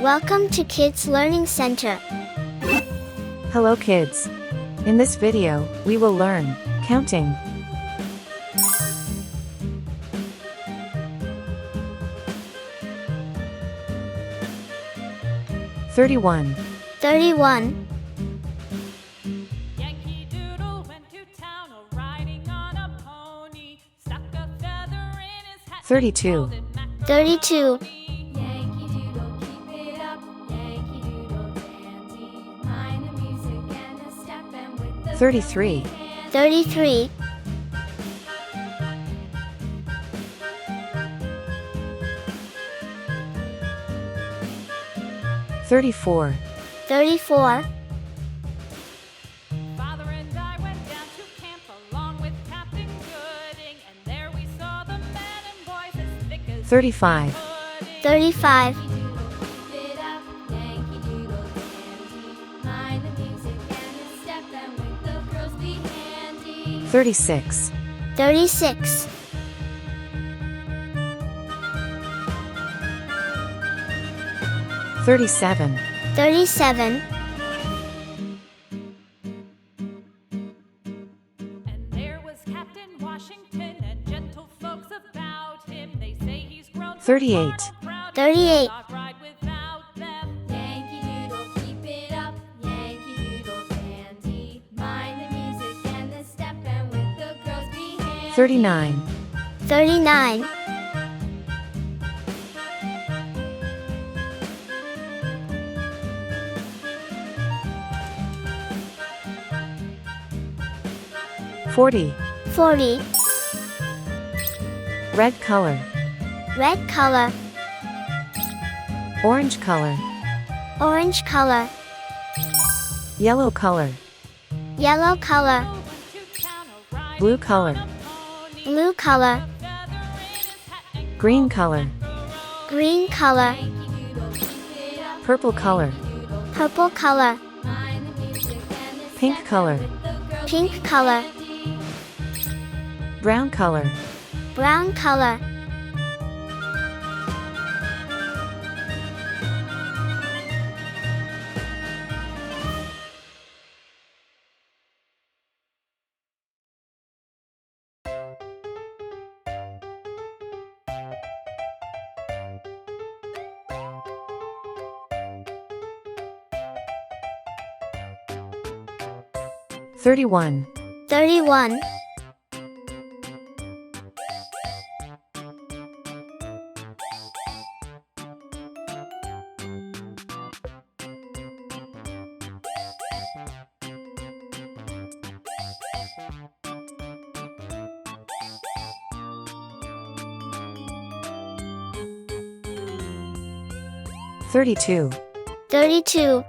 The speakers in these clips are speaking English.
Welcome to Kids Learning Center. Hello kids. In this video, we will learn counting. "31, 31, Yankee Doodle went to town riding on a pony, stuck a feather in his hat. 32, 32, Yankee Doodle, keep it up. Yankee Doodle dandy, mind the music and a step and with the 33, 33, 34, 34, Father and I went down to camp along with Captain Gooding, and there we saw the men and boys as thick as 35, pudding. 35, Yankee Doodle, keep it up. Yankee Doodle dandy, mind the music and a step and with the girls be handy. 36, 36, 37, 37, And there was Captain Washington and gentle folks about him. They say he's grown so 38, proud, 38, not ride without them. Yankee Doodle, keep it up. Yankee Doodle dandy, mind the music and the step and with the girls be handy. 39, 39, 40, 40, red color, red color, orange color, orange color, yellow color, yellow color, Went to town riding blue color, on a pony, blue color, feather in his hat and green color, green color, Yankee Doodle, keep it up. purple color, purple color, Mind the music and the pink step color, with the girls pink be color, handy. brown color, brown color, 31, 31, 32, 32,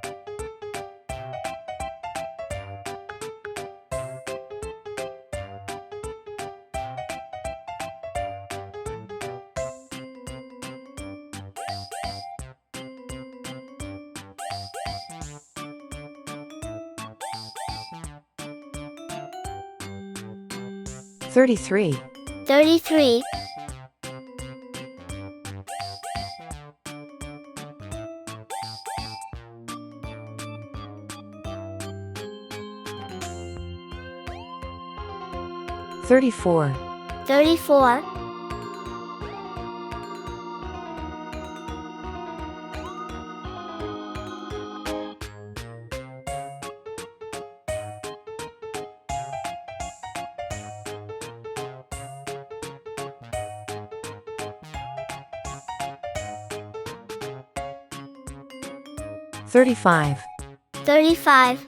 33, 33, 34, 34, 35, 35,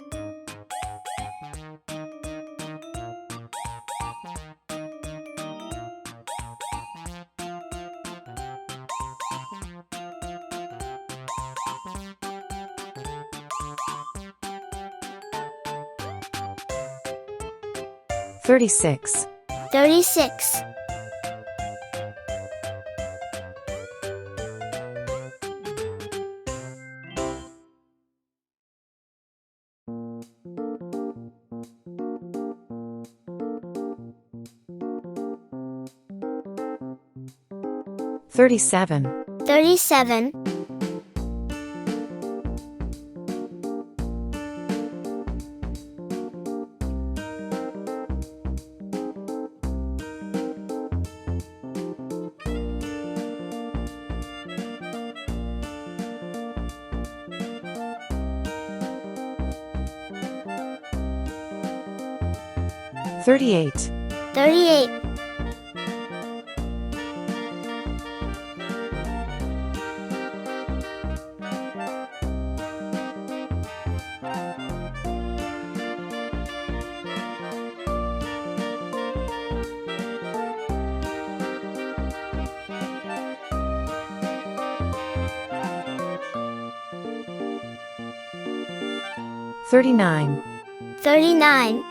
36, 36, 37, 37, 38, 38, 39, 39,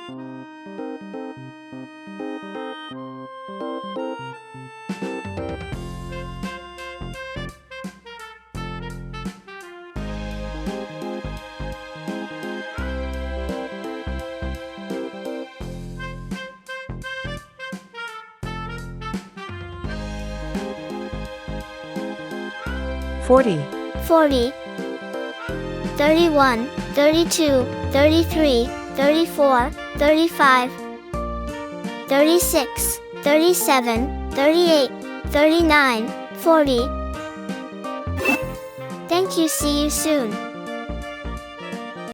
40, 40, 31, 32, 33, 34, 35, 36, 37, 38, 39, 40. Thank you. See you soon.